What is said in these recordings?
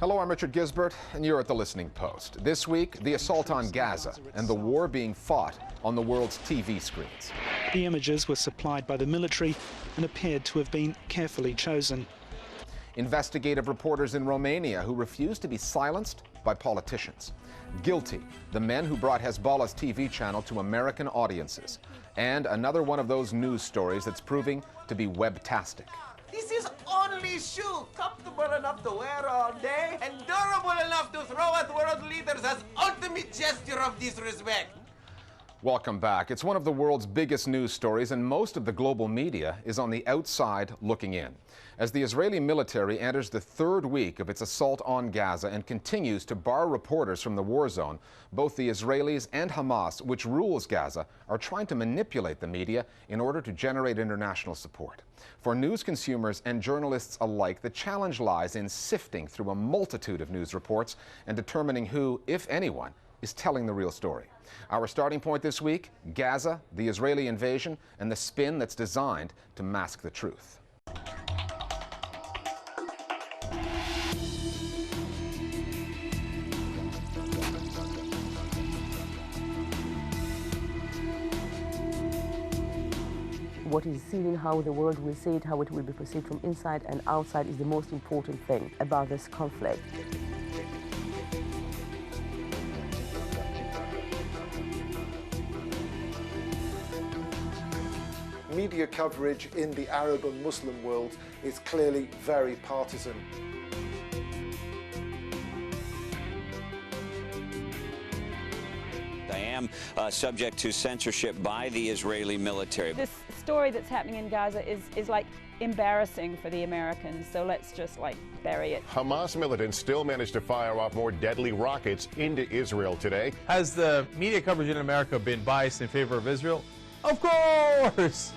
Hello, I'm Richard Gisbert, and you're at The Listening Post. This week, the assault on Gaza and the war being fought on the world's TV screens. The images were supplied by the military and appeared to have been carefully chosen. Investigative reporters in Romania who refused to be silenced by politicians. Guilty, the men who brought Hezbollah's TV channel to American audiences. And another one of those news stories that's proving to be webtastic. This is only shoe, comfortable enough to wear all day and durable enough to throw at world leaders as ultimate gesture of disrespect. Welcome back. It's one of the world's biggest news stories, and most of the global media is on the outside looking in. As the Israeli military enters the third week of its assault on Gaza and continues to bar reporters from the war zone, both the Israelis and Hamas, which rules Gaza, are trying to manipulate the media in order to generate international support. For news consumers and journalists alike, the challenge lies in sifting through a multitude of news reports and determining who, if anyone, is telling the real story. Our starting point this week, Gaza, the Israeli invasion, and the spin that's designed to mask the truth. What is seen in how the world will see it, how it will be perceived from inside and outside is the most important thing about this conflict. Media coverage in the Arab and Muslim world is clearly very partisan. I am subject to censorship by the Israeli military. This story that's happening in Gaza is like embarrassing for the Americans, so let's just like bury it. Hamas militants still managed to fire off more deadly rockets into Israel today. Has the media coverage in America been biased in favor of Israel? Of course!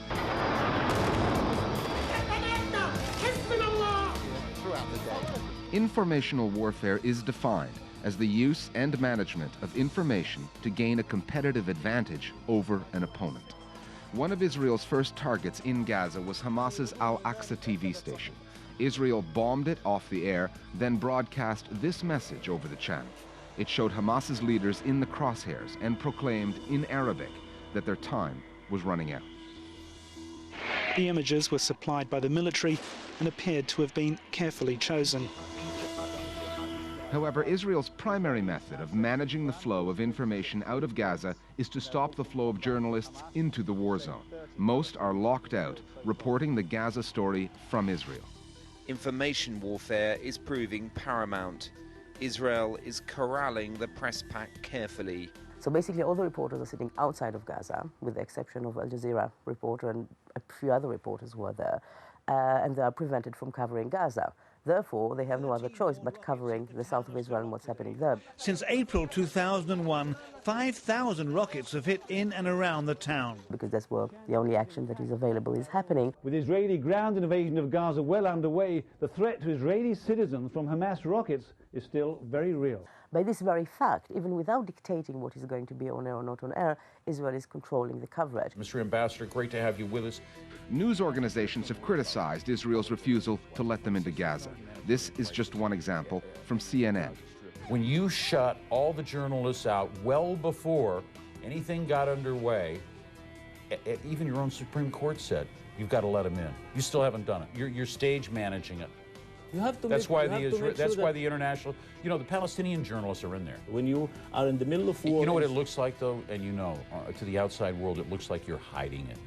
Informational warfare is defined as the use and management of information to gain a competitive advantage over an opponent. One of Israel's first targets in Gaza was Hamas's Al-Aqsa TV station. Israel bombed it off the air, then broadcast this message over the channel. It showed Hamas's leaders in the crosshairs and proclaimed in Arabic that their time was running out. The images were supplied by the military and appeared to have been carefully chosen. However, Israel's primary method of managing the flow of information out of Gaza is to stop the flow of journalists into the war zone. Most are locked out, reporting the Gaza story from Israel. Information warfare is proving paramount. Israel is corralling the press pack carefully. So basically all the reporters are sitting outside of Gaza, with the exception of Al Jazeera reporter and a few other reporters who are there, and they are prevented from covering Gaza. Therefore, they have no other choice but covering the south of Israel and what's happening there. Since April 2001, 5,000 rockets have hit in and around the town. Because that's where the only action that is available is happening. With Israeli ground invasion of Gaza well underway, the threat to Israeli citizens from Hamas rockets is still very real. By this very fact, even without dictating what is going to be on air or not on air, Israel is controlling the coverage. Mr. Ambassador, great to have you with us. News organizations have criticized Israel's refusal to let them into Gaza. This is just one example from CNN. When you shut all the journalists out well before anything got underway, even your own Supreme Court said, you've got to let them in. You still haven't done it. You're stage managing it. You have to that's why the international, you know, the Palestinian journalists are in there. When you are in the middle of war... You know what it looks like, though? And you know, to the outside world, it looks like you're hiding it.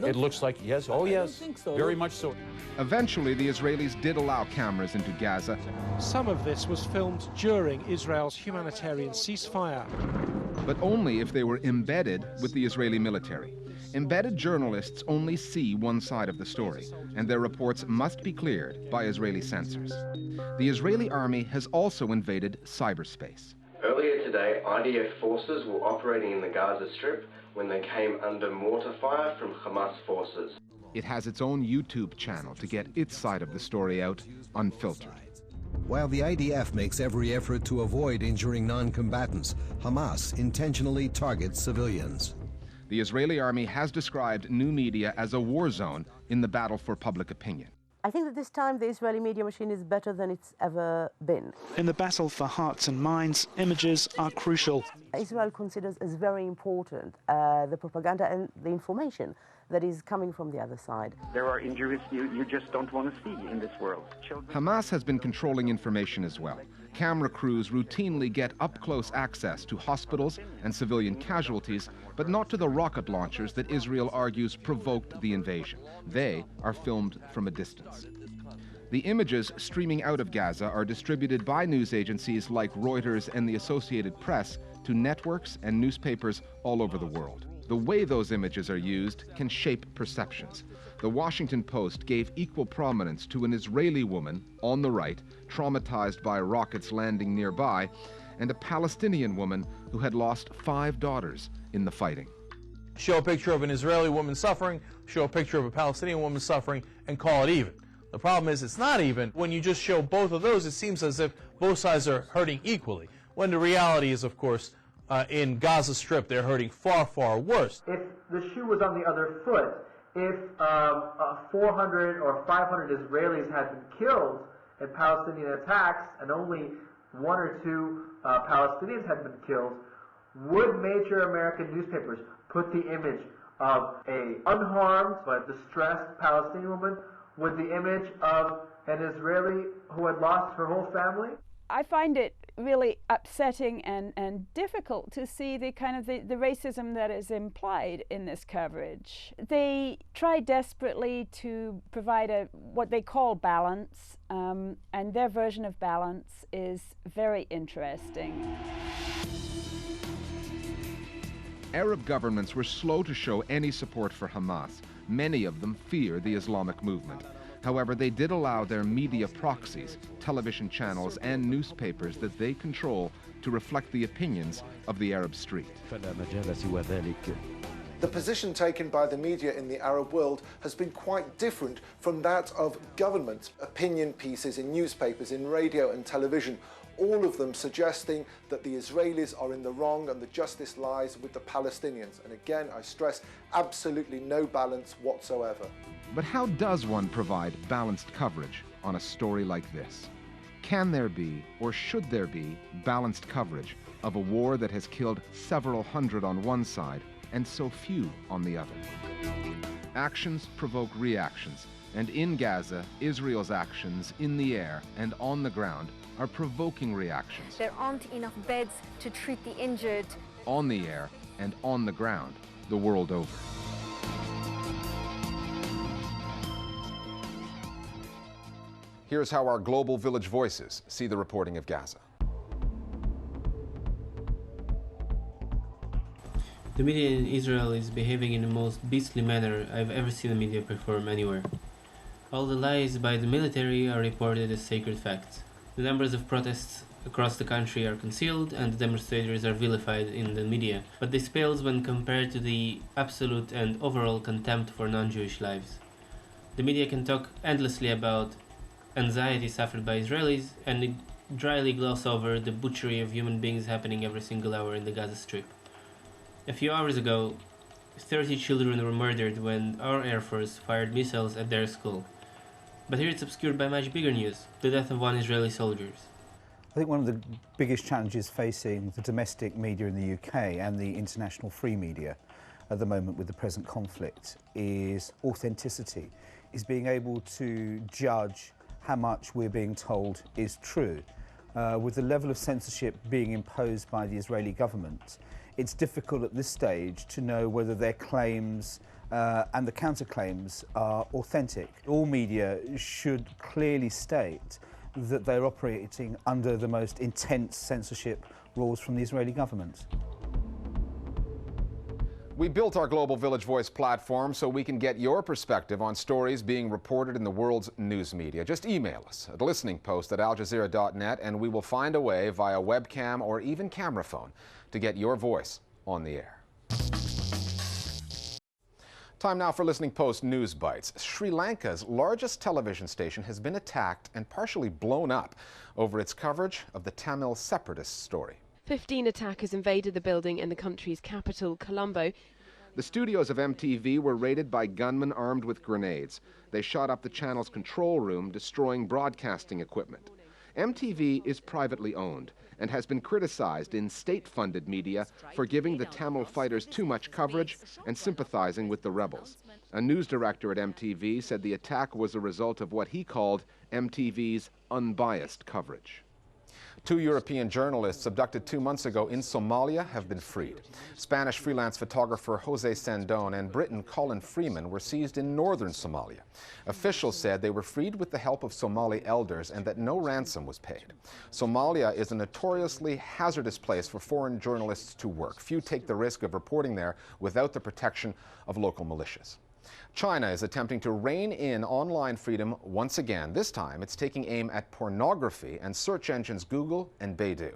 It looks like, yes, oh yes, think so. Very much so. Eventually, the Israelis did allow cameras into Gaza. Some of this was filmed during Israel's humanitarian ceasefire. But only if they were embedded with the Israeli military. Embedded journalists only see one side of the story, and their reports must be cleared by Israeli censors. The Israeli army has also invaded cyberspace. Earlier today, IDF forces were operating in the Gaza Strip when they came under mortar fire from Hamas forces. It has its own YouTube channel to get its side of the story out unfiltered. While the IDF makes every effort to avoid injuring non-combatants, Hamas intentionally targets civilians. The Israeli army has described new media as a war zone in the battle for public opinion. I think that this time the Israeli media machine is better than it's ever been. In the battle for hearts and minds, images are crucial. Israel considers as very important the propaganda and the information that is coming from the other side. There are injuries you just don't want to see in this world. Hamas has been controlling information as well. Camera crews routinely get up-close access to hospitals and civilian casualties, but not to the rocket launchers that Israel argues provoked the invasion. They are filmed from a distance. The images streaming out of Gaza are distributed by news agencies like Reuters and the Associated Press to networks and newspapers all over the world. The way those images are used can shape perceptions. The Washington Post gave equal prominence to an Israeli woman, on the right, traumatized by rockets landing nearby, and a Palestinian woman who had lost 5 daughters in the fighting. Show a picture of an Israeli woman suffering, show a picture of a Palestinian woman suffering, and call it even. The problem is it's not even. When you just show both of those, it seems as if both sides are hurting equally, when the reality is, of course, in Gaza Strip, they're hurting far, far worse. If the shoe was on the other foot, if 400 or 500 Israelis had been killed in Palestinian attacks and only 1 or 2 Palestinians had been killed, would major American newspapers put the image of a unharmed but distressed Palestinian woman with the image of an Israeli who had lost her whole family? I find it really upsetting and difficult to see the kind of the racism that is implied in this coverage. They try desperately to provide what they call balance, and their version of balance is very interesting. Arab governments were slow to show any support for Hamas. Many of them fear the Islamic movement. However, they did allow their media proxies, television channels and newspapers that they control to reflect the opinions of the Arab street. The position taken by the media in the Arab world has been quite different from that of government. Opinion pieces in newspapers, in radio and television, all of them suggesting that the Israelis are in the wrong and the justice lies with the Palestinians. And again, I stress, absolutely no balance whatsoever. But how does one provide balanced coverage on a story like this? Can there be, or should there be, balanced coverage of a war that has killed several hundred on one side and so few on the other? Actions provoke reactions, and in Gaza, Israel's actions in the air and on the ground are provoking reactions. There aren't enough beds to treat the injured. On the air and on the ground, the world over. Here's how our Global Village voices see the reporting of Gaza. The media in Israel is behaving in the most beastly manner I've ever seen the media perform anywhere. All the lies by the military are reported as sacred facts. The numbers of protests across the country are concealed and the demonstrators are vilified in the media, but this pales when compared to the absolute and overall contempt for non-Jewish lives. The media can talk endlessly about anxiety suffered by Israelis and dryly gloss over the butchery of human beings happening every single hour in the Gaza Strip. A few hours ago, 30 children were murdered when our Air Force fired missiles at their school. But here it's obscured by much bigger news, the death of 1 Israeli soldier. I think one of the biggest challenges facing the domestic media in the UK and the international free media at the moment with the present conflict is authenticity, is being able to judge how much we're being told is true. With the level of censorship being imposed by the Israeli government, it's difficult at this stage to know whether their claims and the counterclaims are authentic. All media should clearly state that they're operating under the most intense censorship rules from the Israeli government. We built our Global Village Voice platform so we can get your perspective on stories being reported in the world's news media. Just email us at listeningpost@aljazeera.net and we will find a way via webcam or even camera phone to get your voice on the air. Time now for Listening Post News Bites. Sri Lanka's largest television station has been attacked and partially blown up over its coverage of the Tamil separatist story. 15 attackers invaded the building in the country's capital, Colombo. The studios of MTV were raided by gunmen armed with grenades. They shot up the channel's control room, destroying broadcasting equipment. MTV is privately owned and has been criticized in state-funded media for giving the Tamil fighters too much coverage and sympathizing with the rebels. A news director at MTV said the attack was a result of what he called MTV's unbiased coverage. 2 European journalists abducted 2 months ago in Somalia have been freed. Spanish freelance photographer Jose Sandon and Briton Colin Freeman were seized in northern Somalia. Officials said they were freed with the help of Somali elders and that no ransom was paid. Somalia is a notoriously hazardous place for foreign journalists to work. Few take the risk of reporting there without the protection of local militias. China is attempting to rein in online freedom once again. This time, it's taking aim at pornography and search engines Google and Baidu.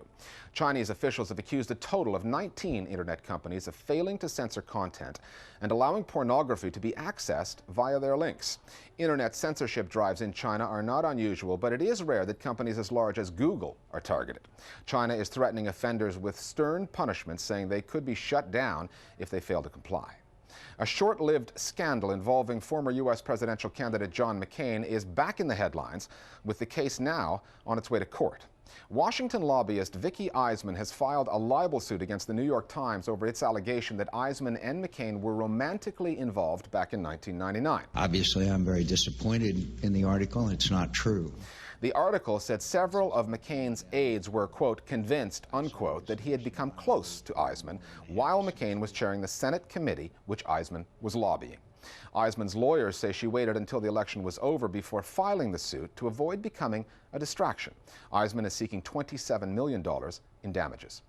Chinese officials have accused a total of 19 internet companies of failing to censor content and allowing pornography to be accessed via their links. Internet censorship drives in China are not unusual, but it is rare that companies as large as Google are targeted. China is threatening offenders with stern punishments, saying they could be shut down if they fail to comply. A short-lived scandal involving former U.S. presidential candidate John McCain is back in the headlines, with the case now on its way to court. Washington lobbyist Vicky Eisman has filed a libel suit against the New York Times over its allegation that Eisman and McCain were romantically involved back in 1999. Obviously, I'm very disappointed in the article. It's not true. The article said several of McCain's aides were, quote, convinced, unquote, that he had become close to Eisman while McCain was chairing the Senate committee which Eisman was lobbying. Eisman's lawyers say she waited until the election was over before filing the suit to avoid becoming a distraction. Eisman is seeking $27 million in damages.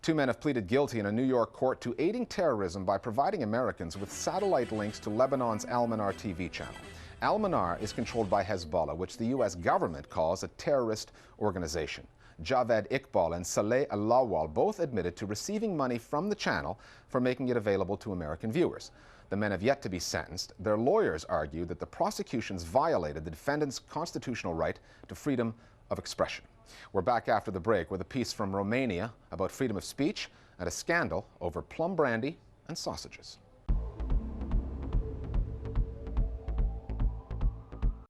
2 men have pleaded guilty in a New York court to aiding terrorism by providing Americans with satellite links to Lebanon's Al-Manar TV channel. Al-Manar is controlled by Hezbollah, which the U.S. government calls a terrorist organization. Javed Iqbal and Saleh Al-Lawal both admitted to receiving money from the channel for making it available to American viewers. The men have yet to be sentenced. Their lawyers argue that the prosecutions violated the defendant's constitutional right to freedom of expression. We're back after the break with a piece from Romania about freedom of speech and a scandal over plum brandy and sausages.